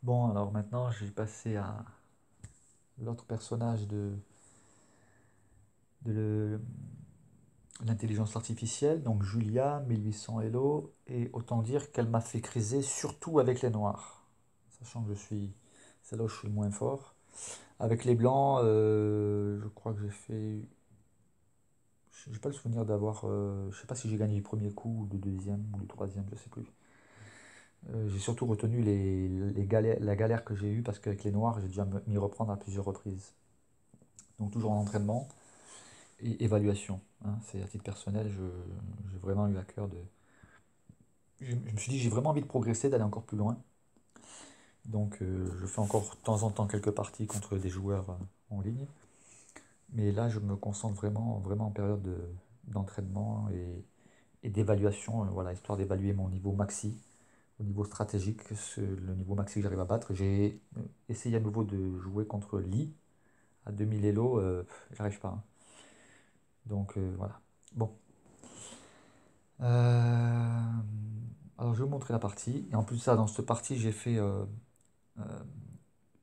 Bon, alors maintenant, j'ai passé à l'autre personnage de l'intelligence artificielle, donc Julia, 1800 Hello, et autant dire qu'elle m'a fait criser surtout avec les noirs, sachant que c'est là où je suis le moins fort. Avec les blancs, je crois que j'ai fait, j'ai pas le souvenir d'avoir, je sais pas si j'ai gagné le premier coup, ou le deuxième, ou le troisième, je sais plus. J'ai surtout retenu la galère que j'ai eue parce qu'avec les noirs, j'ai dû m'y reprendre à plusieurs reprises. Donc toujours en entraînement et évaluation, hein. C'est à titre personnel, j'ai vraiment eu à cœur de... Je me suis dit, j'ai vraiment envie de progresser, d'aller encore plus loin. Donc je fais encore de temps en temps quelques parties contre des joueurs en ligne. Mais là, je me concentre vraiment en période d'entraînement et d'évaluation, voilà, histoire d'évaluer mon niveau maxi, au niveau stratégique, le niveau maxi que j'arrive à battre. J'ai essayé à nouveau de jouer contre Lee à 2000 Elo, j'arrive pas, hein. Donc voilà. Bon. Euh, alors je vais vous montrer la partie. Et en plus de ça, dans cette partie, j'ai fait euh,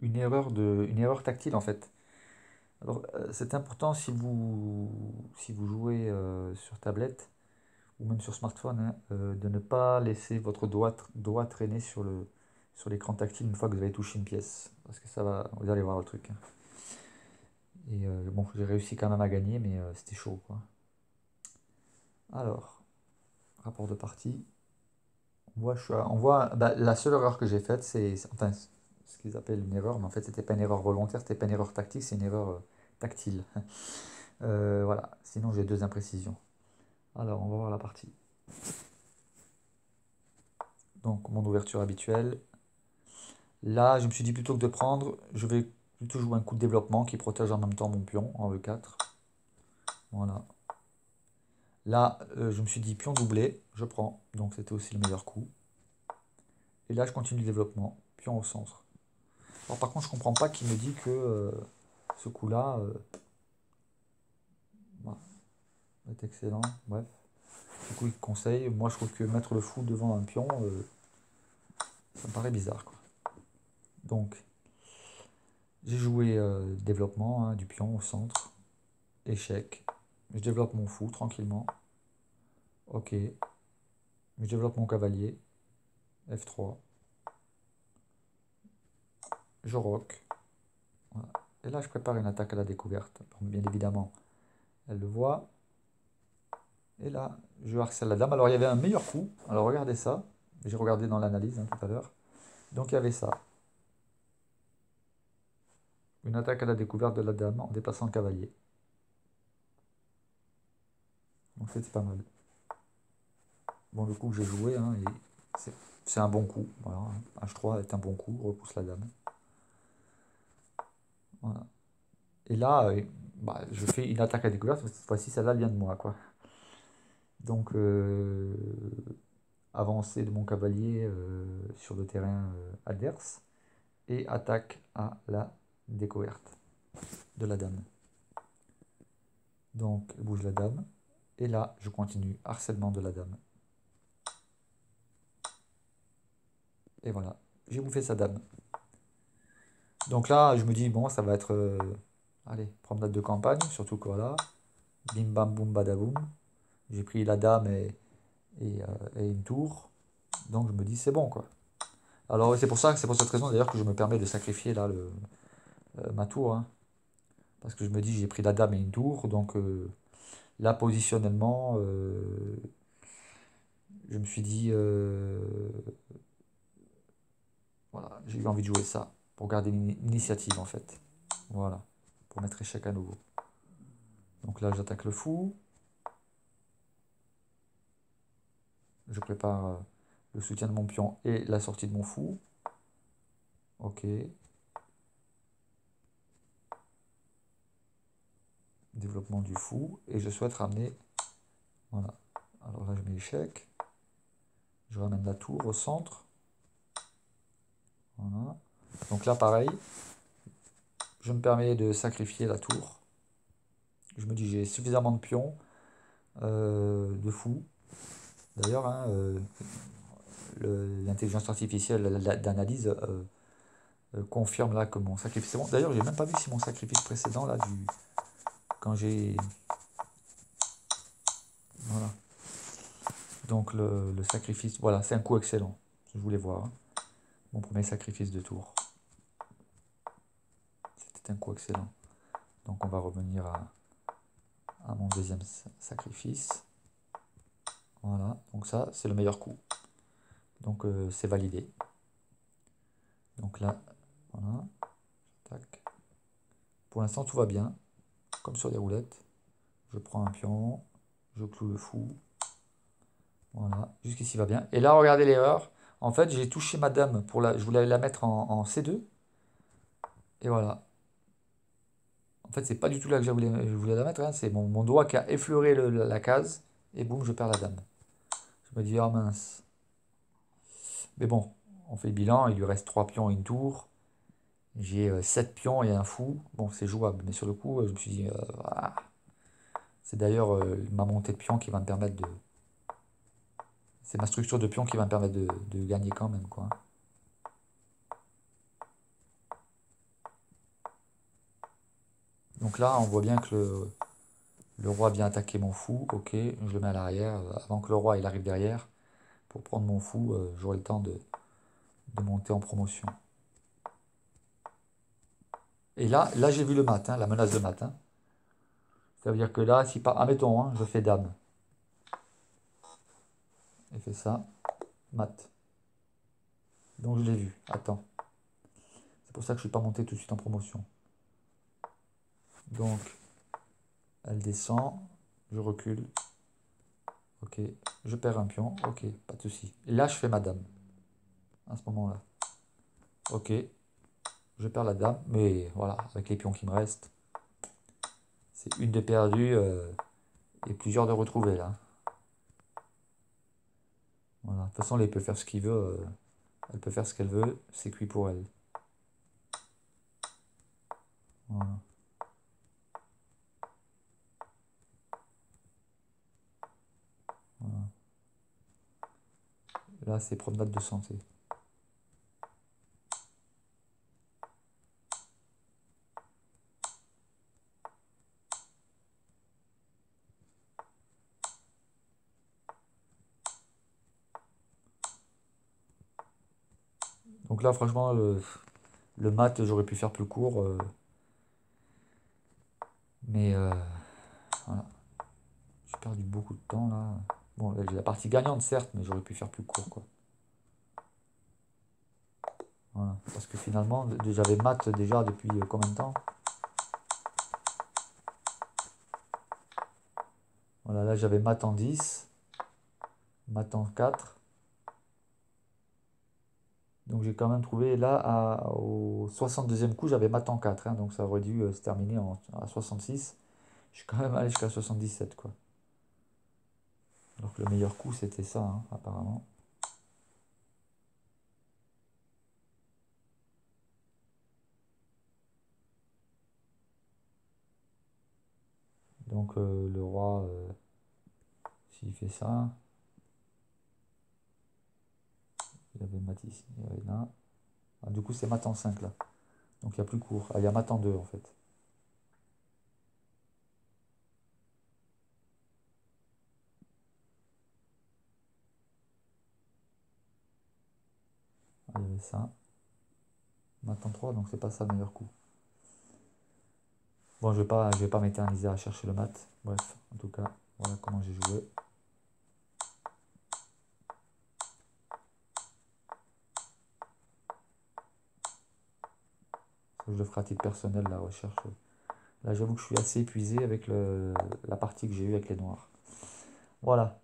une erreur tactile en fait. Alors c'est important si vous jouez sur tablette ou même sur smartphone, hein, de ne pas laisser votre doigt traîner sur l'écran tactile une fois que vous avez touché une pièce. Parce que ça va, vous allez voir le truc, hein. Et bon, j'ai réussi quand même à gagner, mais c'était chaud, quoi. Alors, rapport de partie. On voit bah, la seule erreur que j'ai faite, enfin, ce qu'ils appellent une erreur, mais en fait, c'était pas une erreur volontaire, c'était pas une erreur tactique, c'est une erreur tactile. Voilà, sinon j'ai deux imprécisions. Alors, on va voir la partie. Donc, mon ouverture habituelle. Là, je me suis dit plutôt que de prendre, je vais plutôt jouer un coup de développement qui protège en même temps mon pion en E4. Voilà. Là, je me suis dit pion doublé, je prends, donc c'était aussi le meilleur coup. Et là, je continue le développement, pion au centre. Alors, par contre, je comprends pas qu'il me dit que ce coup-là, voilà, est excellent. Bref, du coup, il conseille. Moi, je trouve que mettre le fou devant un pion, ça me paraît bizarre, quoi. Donc, j'ai joué développement, hein, du pion au centre, échec. Je développe mon fou tranquillement. Ok. Je développe mon cavalier. F3. Je rock. Voilà. Et là, je prépare une attaque à la découverte. Bon, bien évidemment, elle le voit. Et là, je harcèle la dame. Alors, il y avait un meilleur coup. Alors, regardez ça. J'ai regardé dans l'analyse, hein, tout à l'heure. Donc, il y avait ça. Une attaque à la découverte de la dame en déplaçant le cavalier. Donc, c'était pas mal. Bon, le coup que j'ai joué, hein, c'est c'est un bon coup. Voilà, hein. H3 est un bon coup. Repousse la dame. Voilà. Et là, bah, je fais une attaque à la découverte. Cette fois-ci, celle-là vient de moi, quoi. Donc, avancée de mon cavalier sur le terrain adverse et attaque à la découverte de la dame. Donc, bouge la dame. Et là, je continue. Harcèlement de la dame. Et voilà. J'ai bouffé sa dame. Donc là, je me dis, bon, ça va être... allez, promenade de campagne. Surtout que voilà. Bim bam boum badaboum. J'ai pris la dame et une tour. Donc je me dis, c'est bon, quoi. Alors c'est pour ça, c'est pour cette raison d'ailleurs que je me permets de sacrifier là ma tour, hein. Parce que je me dis, j'ai pris la dame et une tour. Donc là, positionnellement, je me suis dit, voilà, j'ai eu envie de jouer ça pour garder l'initiative en fait. Voilà, pour mettre échec à nouveau. Donc là, j'attaque le fou. Je prépare le soutien de mon pion et la sortie de mon fou. Ok. Développement du fou. Et je souhaite ramener. Voilà. Alors là, je mets échec. Je ramène la tour au centre. Voilà. Donc là, pareil, je me permets de sacrifier la tour. Je me dis, j'ai suffisamment de pions, de fous. D'ailleurs, hein, l'intelligence artificielle d'analyse confirme là que mon sacrifice est bon. D'ailleurs, j'ai même pas vu si mon sacrifice précédent, là, quand j'ai... Voilà. Donc le sacrifice, voilà, c'est un coup excellent. Je voulais voir, hein. Mon premier sacrifice de tour. C'était un coup excellent. Donc on va revenir à mon deuxième sacrifice. Voilà, donc ça, c'est le meilleur coup. Donc c'est validé. Donc là, voilà. Tac. Pour l'instant, tout va bien. Comme sur les roulettes. Je prends un pion. Je cloue le fou. Voilà, jusqu'ici va bien. Et là, regardez l'erreur. En fait, j'ai touché ma dame pour la. Je voulais la mettre en C2. Et voilà. En fait, c'est pas du tout là que je voulais la mettre, hein. C'est mon doigt qui a effleuré la case. Et boum, je perds la dame. Je me dis, oh mince. Mais bon, on fait le bilan. Il lui reste 3 pions et une tour. J'ai 7 pions et un fou. Bon, c'est jouable. Mais sur le coup, je me suis dit, ah. C'est d'ailleurs ma montée de pions qui va me permettre de. C'est ma structure de pion qui va me permettre de gagner quand même, quoi. Donc là, on voit bien que le roi vient attaquer mon fou. Ok, je le mets à l'arrière. Avant que le roi il arrive derrière, pour prendre mon fou, j'aurai le temps de monter en promotion. Et là j'ai vu le mat, hein, la menace de mat, hein. Ça veut dire que là, si pas. Admettons, hein, je fais dame. Et fait ça. Mat. Donc je l'ai vu. Attends. C'est pour ça que je ne suis pas monté tout de suite en promotion. Donc, elle descend. Je recule. Ok. Je perds un pion. Ok, pas de souci. Et là, je fais ma dame. À ce moment-là. Ok. Je perds la dame. Mais voilà, avec les pions qui me restent. C'est une de perdue et plusieurs de retrouvées là. Voilà. De toute façon, elle peut faire ce qu'il veut. Elle peut faire ce qu'elle veut. C'est cuit pour elle. Voilà. Voilà. Là, c'est promenade de santé. Donc là, franchement, le mat, j'aurais pu faire plus court. Mais voilà. J'ai perdu beaucoup de temps là. Bon, là, j'ai la partie gagnante, certes, mais j'aurais pu faire plus court, quoi. Voilà. Parce que finalement, j'avais mat déjà depuis combien de temps? Voilà, là, j'avais mat en 10, mat en 4. Donc j'ai quand même trouvé là, au 62e coup, j'avais mat en 4, hein, donc ça aurait dû se terminer à 66. Je suis quand même allé jusqu'à 77, quoi. Donc le meilleur coup, c'était ça, hein, apparemment. Donc le roi, s'il fait ça, il y avait mat ici, il y avait là. Ah, du coup, c'est mat en 5 là. Donc il y a plus court. Ah, il y a mat en 2 en fait. Ah, il y avait ça. Mat en 3, donc c'est pas ça le meilleur coup. Bon, je vais pas m'éterniser à chercher le mat. Bref, en tout cas, voilà comment j'ai joué. Je le ferai à titre personnel, la recherche. Là, j'avoue que je suis assez épuisé avec la partie que j'ai eue avec les noirs. Voilà.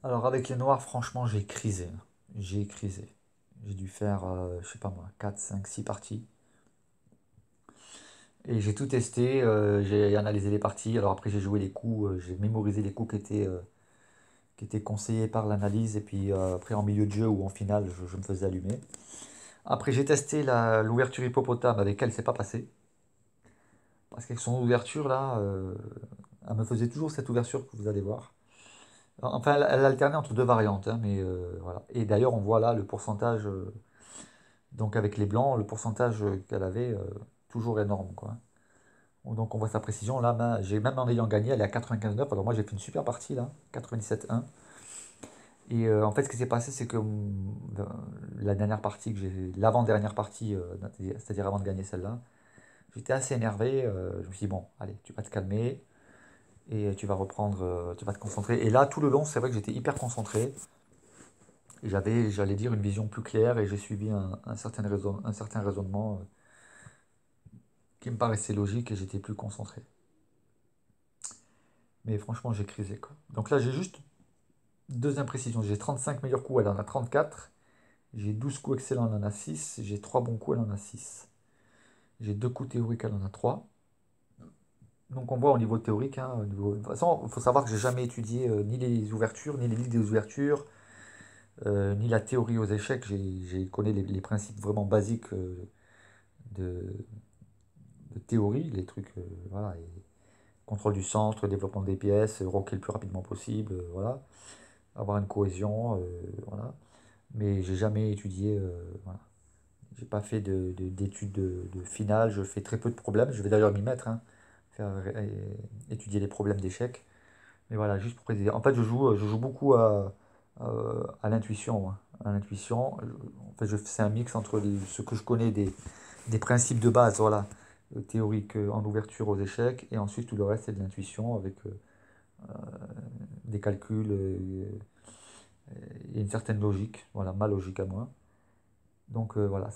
Alors, avec les noirs, franchement, j'ai crisé. J'ai crisé. J'ai dû faire, je sais pas moi, 4, 5, 6 parties. Et j'ai tout testé, j'ai analysé les parties. Alors après, j'ai joué les coups, j'ai mémorisé les coups qui étaient conseillés par l'analyse. Et puis après, en milieu de jeu ou en finale, je me faisais allumer. Après, j'ai testé l'ouverture hippopotame avec elle, c'est pas passé. Parce qu'avec son ouverture là, elle me faisait toujours cette ouverture que vous allez voir. Enfin, elle alternait entre deux variantes, hein, mais voilà. Et d'ailleurs, on voit là le pourcentage. Donc avec les blancs, le pourcentage qu'elle avait, toujours énorme, quoi. Donc on voit sa précision. Là, j'ai même en ayant gagné, elle est à 95,9. Alors moi j'ai fait une super partie là, 97,1. Et en fait, ce qui s'est passé, c'est que la dernière partie que j'ai, l'avant-dernière partie, c'est-à-dire avant de gagner celle-là, j'étais assez énervé. Je me suis dit, bon, allez, tu vas te calmer et tu vas reprendre, tu vas te concentrer. Et là, tout le long, c'est vrai que j'étais hyper concentré. Et j'allais dire, une vision plus claire et j'ai suivi un certain raisonnement qui me paraissait logique et j'étais plus concentré. Mais franchement, j'ai crisé, quoi. Donc là, j'ai juste deux imprécisions. J'ai 35 meilleurs coups, elle en a 34. J'ai 12 coups excellents, elle en a 6. J'ai 3 bons coups, elle en a 6. J'ai 2 coups théoriques, elle en a 3. Donc on voit au niveau théorique, hein, de toute façon, il faut savoir que j'ai jamais étudié ni les ouvertures, ni les lignes des ouvertures, ni la théorie aux échecs. J'ai connais les principes vraiment basiques de, de théorie, les trucs, voilà, et contrôle du centre, développement des pièces, rocker le plus rapidement possible, voilà, avoir une cohésion, voilà. Mais j'ai jamais étudié, voilà. J'ai pas fait d'études de finale, je fais très peu de problèmes, je vais d'ailleurs m'y mettre, hein, faire, étudier les problèmes d'échecs. Mais voilà, juste pour préciser. En fait, je joue beaucoup à l'intuition, moi. À l'intuition. En fait, c'est un mix entre ce que je connais des principes de base, voilà, théoriques en ouverture aux échecs, et ensuite tout le reste c'est de l'intuition avec des calculs et une certaine logique, voilà, ma logique à moi. Donc voilà,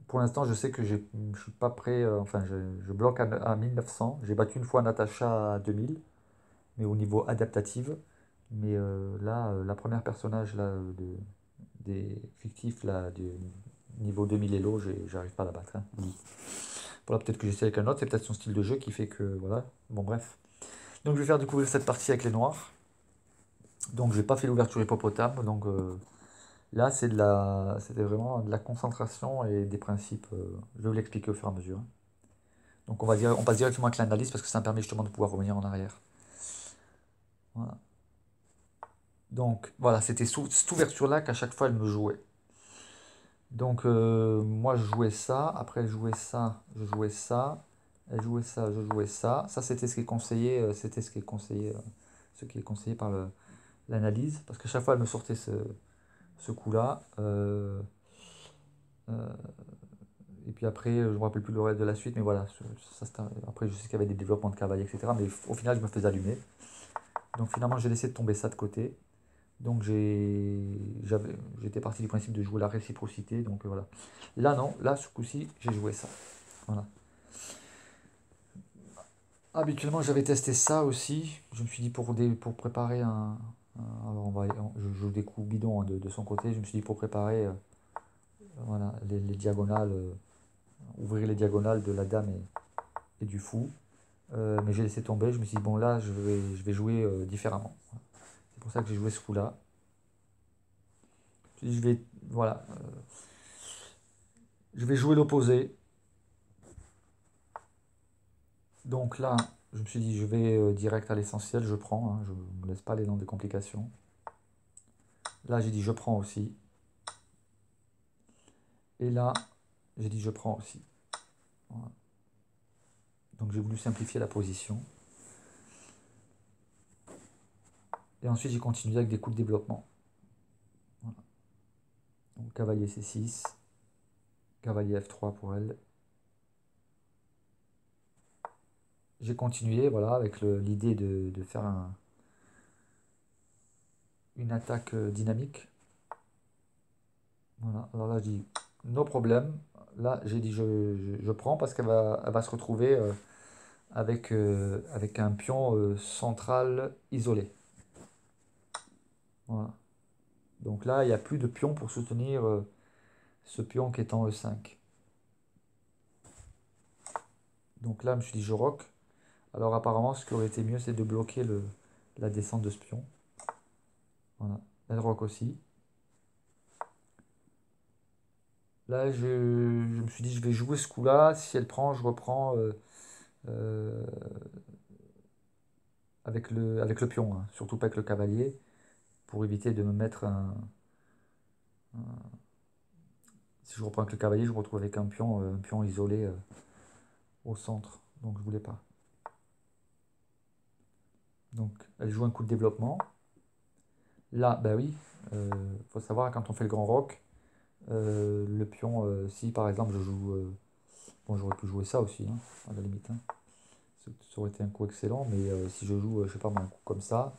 pour l'instant je sais que je suis pas prêt, enfin je bloque à 1900, j'ai battu une fois Natacha à 2000, mais au niveau adaptatif. Mais là, la première personnage là, des fictifs là, du niveau 2000 Elo, j'arrive pas à la battre, hein. Voilà, peut-être que j'essaie avec un autre, c'est peut-être son style de jeu qui fait que. Voilà. Bon, bref. Donc je vais faire découvrir cette partie avec les noirs. Donc j'ai pas fait l'ouverture hippopotame. Donc là, c'était vraiment de la concentration et des principes. Je vais vous l'expliquer au fur et à mesure, hein. Donc on passe directement avec l'analyse parce que ça me permet justement de pouvoir revenir en arrière. Voilà. Donc voilà, c'était cette ouverture-là qu'à chaque fois elle me jouait. Donc moi je jouais ça, après elle jouait ça, je jouais ça, elle jouait ça, je jouais ça. Ça c'était ce qui est conseillé, c'était ce qui est conseillé par l'analyse, parce que chaque fois elle me sortait ce coup-là. Euh, et puis après, je me rappelle plus le reste de la suite, mais voilà, après je sais qu'il y avait des développements de cavalier, etc. Mais au final je me faisais allumer. Donc finalement j'ai laissé tomber ça de côté. Donc j'étais parti du principe de jouer la réciprocité. Donc voilà. Là non, là ce coup-ci j'ai joué ça. Voilà. Habituellement j'avais testé ça aussi. Je me suis dit pour préparer alors je joue des coups bidons, hein, de son côté. Je me suis dit pour préparer voilà, les diagonales, ouvrir les diagonales de la dame et du fou. Mais j'ai laissé tomber. Je me suis dit bon là je vais jouer différemment. Voilà. C'est pour ça que j'ai joué ce coup-là. Je vais voilà, je vais jouer l'opposé. Donc là, je me suis dit, je vais direct à l'essentiel, je prends, hein, je ne me laisse pas aller dans des complications. Là, j'ai dit, je prends aussi. Et là, j'ai dit, je prends aussi. Voilà. Donc j'ai voulu simplifier la position. Et ensuite, j'ai continué avec des coups de développement. Voilà. Donc cavalier C6, cavalier F3 pour elle. J'ai continué, voilà, avec l'idée de faire une attaque dynamique. Voilà. Alors là, je dis, no problème. Là, j'ai dit, je prends parce elle va se retrouver avec un pion central isolé. Voilà. Donc là, il n'y a plus de pion pour soutenir ce pion qui est en E5. Donc là, je me suis dit, je rock. Alors apparemment, ce qui aurait été mieux, c'est de bloquer la descente de ce pion. Voilà. Elle rock aussi. Là, je me suis dit, je vais jouer ce coup-là. Si elle prend, je reprends euh, avec le pion, hein. Surtout pas avec le cavalier, pour éviter de me mettre un- Si je reprends avec le cavalier, je me retrouve avec un pion isolé au centre. Donc je voulais pas. Donc elle joue un coup de développement. Là, bah oui, faut savoir quand on fait le grand roc, le pion, si par exemple je joue, bon j'aurais pu jouer ça aussi, hein, à la limite, hein. Ça aurait été un coup excellent, mais si je joue, je sais pas moi, un coup comme ça,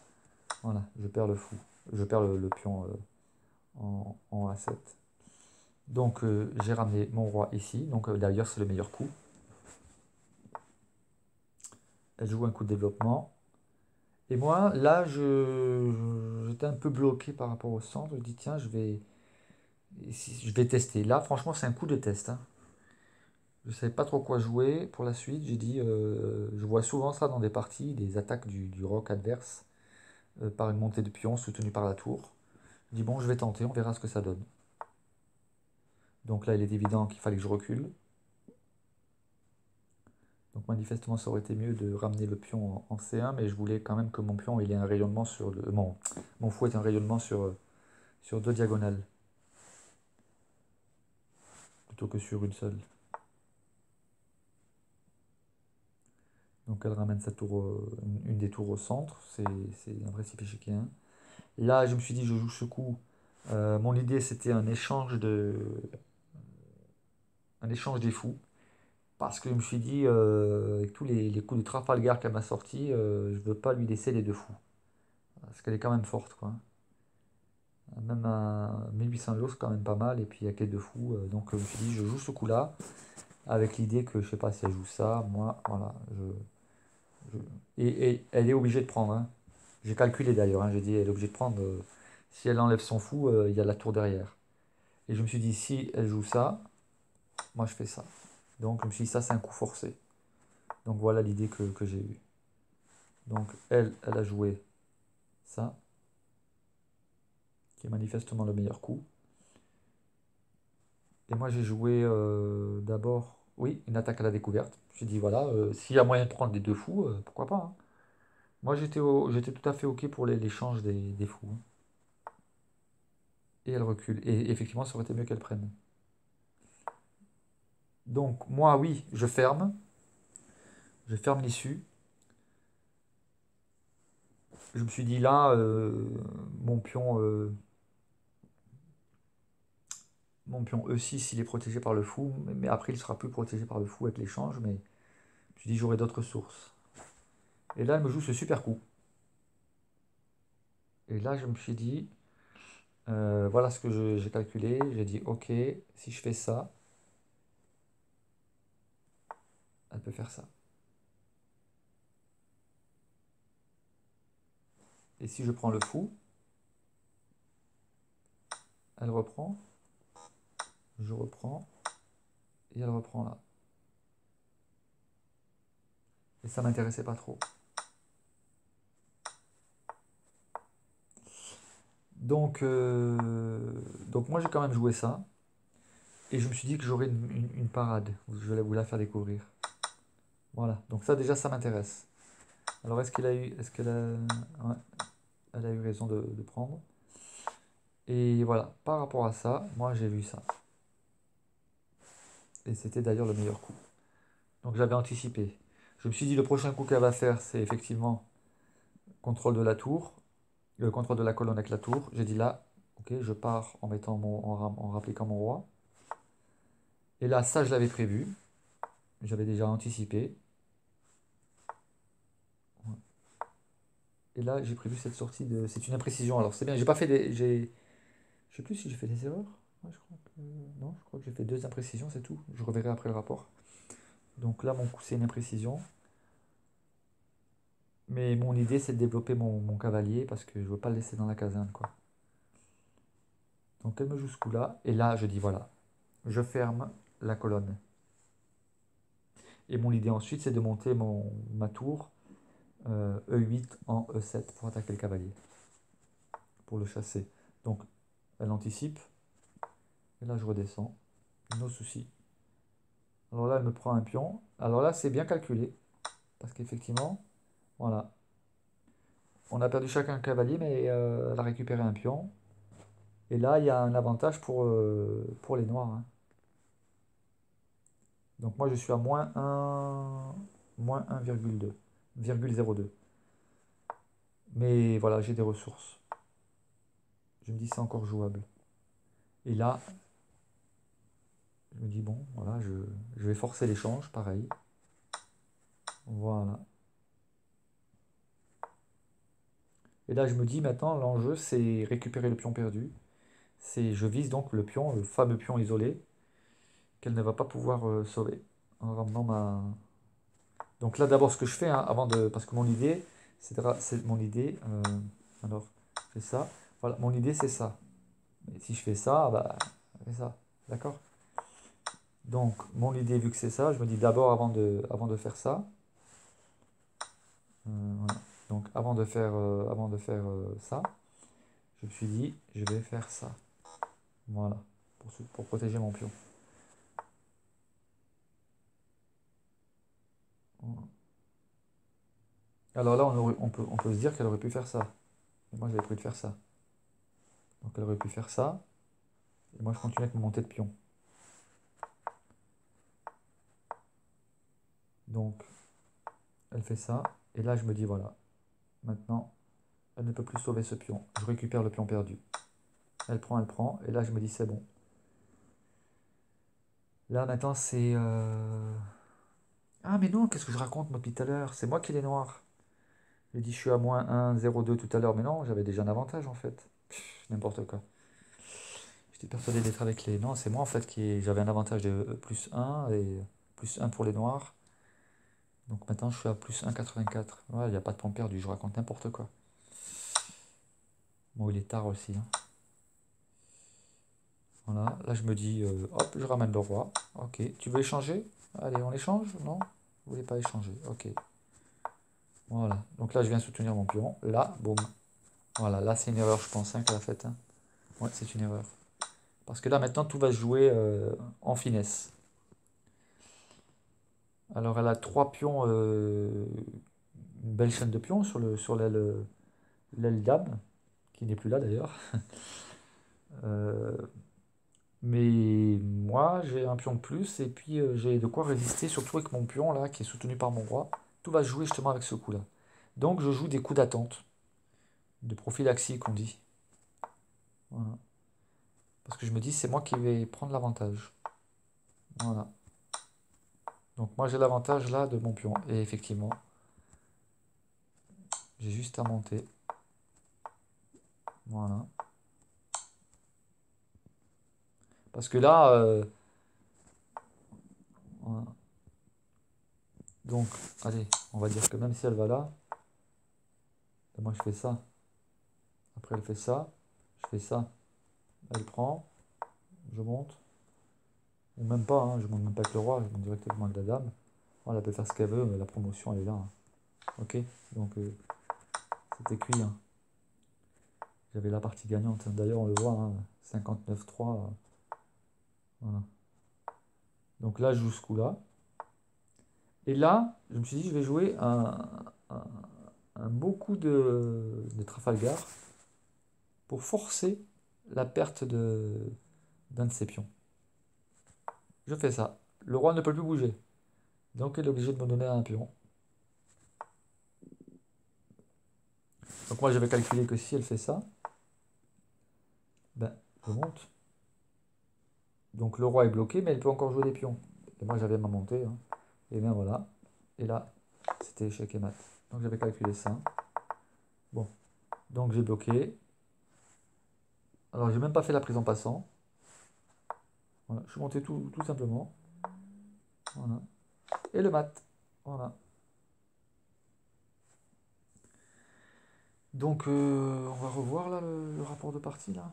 voilà, je perds le fou, je perds le pion en A7. Donc j'ai ramené mon roi ici, donc d'ailleurs c'est le meilleur coup. Elle joue un coup de développement. Et moi, là, j'étais un peu bloqué par rapport au centre. Je dis, tiens, je vais tester. Là, franchement, c'est un coup de test, hein. Je ne savais pas trop quoi jouer pour la suite. J'ai dit, je vois souvent ça dans des parties, des attaques du roc adverse par une montée de pion soutenue par la tour. Je dis, bon, je vais tenter, on verra ce que ça donne. Donc là, il est évident qu'il fallait que je recule. Donc manifestement, ça aurait été mieux de ramener le pion en C1, mais je voulais quand même que mon pion il ait un rayonnement sur le... mon fou ait un rayonnement sur deux diagonales, plutôt que sur une seule. Donc elle ramène sa tour, une des tours au centre, c'est un principe échiquier. Là, je me suis dit, je joue ce coup. Mon idée, c'était un échange des fous. Parce que je me suis dit, avec tous les coups de Trafalgar qu'elle m'a sortis, je veux pas lui laisser les deux fous. Parce qu'elle est quand même forte, quoi. Même à 1800 euros, c'est quand même pas mal. Et puis il y a que deux fous. Donc je me suis dit, je joue ce coup-là. Avec l'idée que, je sais pas si elle joue ça, moi, voilà. Et elle est obligée de prendre, hein. J'ai calculé d'ailleurs, hein, j'ai dit, elle est obligée de prendre. Si elle enlève son fou, il y a la tour derrière. Et je me suis dit, si elle joue ça, moi je fais ça. Donc je me suis dit, ça c'est un coup forcé. Donc voilà l'idée que j'ai eue. Donc elle a joué ça, qui est manifestement le meilleur coup. Et moi j'ai joué d'abord, oui, une attaque à la découverte. Je me suis dit, voilà, s'il y a moyen de prendre les deux fous, pourquoi pas, hein. Moi j'étais tout à fait OK pour l'échange des fous, hein. Et elle recule. Et effectivement, ça aurait été mieux qu'elle prenne. Donc moi, oui, je ferme. Je ferme l'issue. Je me suis dit là, mon pion, mon pion E6, il est protégé par le fou, mais après il sera plus protégé par le fou avec l'échange, mais je me suis dit j'aurai d'autres sources. Et là, elle me joue ce super coup. Et là, je me suis dit, voilà ce que j'ai calculé. J'ai dit, ok, si je fais ça, elle peut faire ça. Et si je prends le fou, elle reprend, je reprends, et elle reprend là. Et ça m'intéressait pas trop. Donc, donc moi j'ai quand même joué ça. Et je me suis dit que j'aurais une parade. Je vais vous la faire découvrir. Voilà. Donc ça déjà ça m'intéresse. Alors est-ce qu'elle a eu. Est-ce qu'elle a. Ouais, elle a eu raison de prendre. Et voilà. Par rapport à ça, moi j'ai vu ça. Et c'était d'ailleurs le meilleur coup. Donc j'avais anticipé. Je me suis dit le prochain coup qu'elle va faire, c'est effectivement contrôle de la tour. Le contrôle de la colonne avec la tour. J'ai dit là, ok, je pars en mettant en rappliquant mon roi. Et là, ça je l'avais prévu. J'avais déjà anticipé. Et là, j'ai prévu cette sortie de. C'est une imprécision. Alors c'est bien. J'ai pas fait des. Je sais plus si j'ai fait des erreurs. Ouais, je crois que... Non, je crois que j'ai fait deux imprécisions, c'est tout. Je reverrai après le rapport. Donc là, mon coup, c'est une imprécision. Mais mon idée, c'est de développer mon cavalier parce que je veux pas le laisser dans la caserne, quoi. Donc elle me joue ce coup-là. Et là, je dis voilà, je ferme la colonne. Et mon idée ensuite, c'est de monter ma tour E8 en E7 pour attaquer le cavalier, pour le chasser. Donc elle anticipe. Et là, je redescends. No souci. Alors là, elle me prend un pion. Alors là, c'est bien calculé. Parce qu'effectivement, voilà. On a perdu chacun un cavalier, mais elle a récupéré un pion. Et là, il y a un avantage pour les noirs, hein. Donc moi je suis à moins 1, moins 1,02. Mais voilà, j'ai des ressources. Je me dis c'est encore jouable. Et là, je me dis bon, voilà, je vais forcer l'échange, pareil. Voilà. Et là je me dis maintenant, l'enjeu c'est récupérer le pion perdu. Je vise donc le pion, le fameux pion isolé, qu'elle ne va pas pouvoir sauver. En ramenant ma. Donc là d'abord ce que je fais, hein, avant de. Parce que mon idée, c'est mon idée. Alors, je fais ça. Voilà, mon idée c'est ça. Et si je fais ça, bah, je fais ça. D'accord? Donc, mon idée, vu que c'est ça, je me dis d'abord avant de faire ça. Voilà. Donc, avant de faire ça, je me suis dit, je vais faire ça. Voilà. Pour protéger mon pion. Voilà. Alors là, on peut se dire qu'elle aurait pu faire ça. Et moi, j'avais prévu de faire ça. Donc, elle aurait pu faire ça. Et moi, je continue avec mon montée de pion. Donc, elle fait ça. Et là, je me dis, voilà. Maintenant, elle ne peut plus sauver ce pion. Je récupère le pion perdu. Elle prend, elle prend. Et là, je me dis, c'est bon. Là, maintenant, c'est... Ah, mais non, qu'est-ce que je raconte, moi, depuis tout à l'heure? C'est moi qui l'ai noir. J'ai dit, je suis à moins 1,02 tout à l'heure. Mais non, j'avais déjà un avantage, en fait. N'importe quoi. J'étais persuadé d'être avec les... Non, c'est moi, en fait, j'avais un avantage de plus 1 et plus 1 pour les noirs. Donc maintenant, je suis à plus 1,84. Ouais, il n'y a pas de point perdu, je raconte n'importe quoi. Bon, il est tard aussi, hein. Voilà, là, je me dis, hop, je ramène le roi. Ok, tu veux échanger? Allez, on échange? Non? Vous voulez pas échanger? Ok. Voilà, donc là, je viens soutenir mon pion. Là, boum. Voilà, là, c'est une erreur, je pense, hein, qu'elle a faite, hein. Ouais, c'est une erreur. Parce que là, maintenant, tout va se jouer en finesse. Alors, elle a trois pions, une belle chaîne de pions sur l'aile dame, qui n'est plus là d'ailleurs. Euh, mais moi, j'ai un pion de plus et puis j'ai de quoi résister, surtout avec mon pion là, qui est soutenu par mon roi. Tout va se jouer justement avec ce coup-là. Donc, je joue des coups d'attente, de prophylaxie qu'on dit. Voilà. Parce que je me dis, c'est moi qui vais prendre l'avantage. Voilà. Donc, moi, j'ai l'avantage là de mon pion. Et effectivement, j'ai juste à monter. Voilà. Parce que là, voilà. Donc, allez, on va dire que même si elle va là, ben moi je fais ça. Après elle fait ça, je fais ça. Elle prend, je monte. Ou même pas, hein, je monte même pas avec le roi, je monte directement avec la dame. Voilà, elle peut faire ce qu'elle veut, mais la promotion elle est là, hein. Ok, donc c'était cuit, hein. J'avais la partie gagnante, hein. D'ailleurs on le voit, hein, 59-3. Voilà. Donc là je joue ce coup-là. Et là, je me suis dit, je vais jouer un, un beau coup de Trafalgar pour forcer la perte d'un de ses pions. Je fais ça. Le roi ne peut plus bouger. Donc il est obligé de me donner un pion. Donc moi j'avais calculé que si elle fait ça, ben je monte. Donc le roi est bloqué, mais elle peut encore jouer des pions. Et moi j'avais ma montée, hein. Et bien voilà. Et là, c'était échec et mat. Donc j'avais calculé ça. Bon. Donc j'ai bloqué. Alors j'ai même pas fait la prise en passant. Voilà. Je suis monté tout simplement. Voilà. Et le mat. Voilà. Donc on va revoir là le rapport de partie là.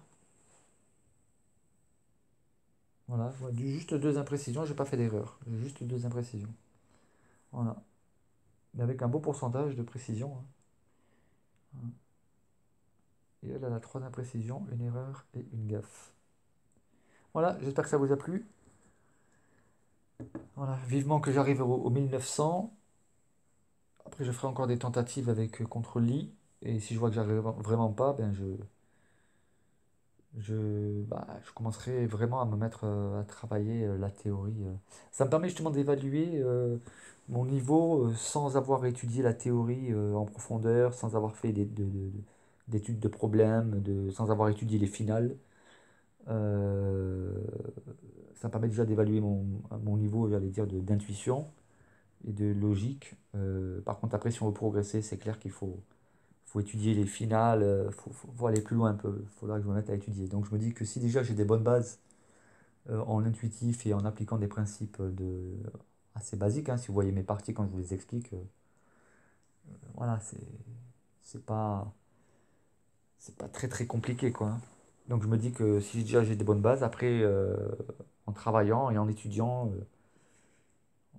Voilà. Ouais, juste deux imprécisions, j'ai pas fait d'erreur. J'ai juste deux imprécisions. Voilà. Mais avec un beau pourcentage de précision, hein. Voilà. Et elle a la trois imprécisions, une erreur et une gaffe. Voilà, j'espère que ça vous a plu. Voilà, vivement que j'arrive au 1900. Après, je ferai encore des tentatives avec contre Lee. Et si je vois que j'arrive vraiment pas, ben je commencerai vraiment à me mettre à travailler la théorie. Ça me permet justement d'évaluer mon niveau sans avoir étudié la théorie en profondeur, sans avoir fait d'études de problèmes, sans avoir étudié les finales. Euh, Ça me permet déjà d'évaluer mon niveau, j'allais dire, d'intuition et de logique. Par contre, après, si on veut progresser, c'est clair qu'il faut étudier les finales, faut aller plus loin un peu. Il faudra que je me mette à étudier. Donc je me dis que si déjà j'ai des bonnes bases en intuitif et en appliquant des principes assez basiques, hein, si vous voyez mes parties quand je vous les explique, voilà, c'est pas, c'est pas très très compliqué quoi, hein. Donc je me dis que si déjà j'ai des bonnes bases, après en travaillant et en étudiant,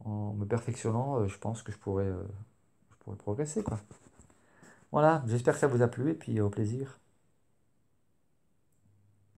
en me perfectionnant, je pense que je pourrais progresser quoi. Voilà, j'espère que ça vous a plu et puis au plaisir.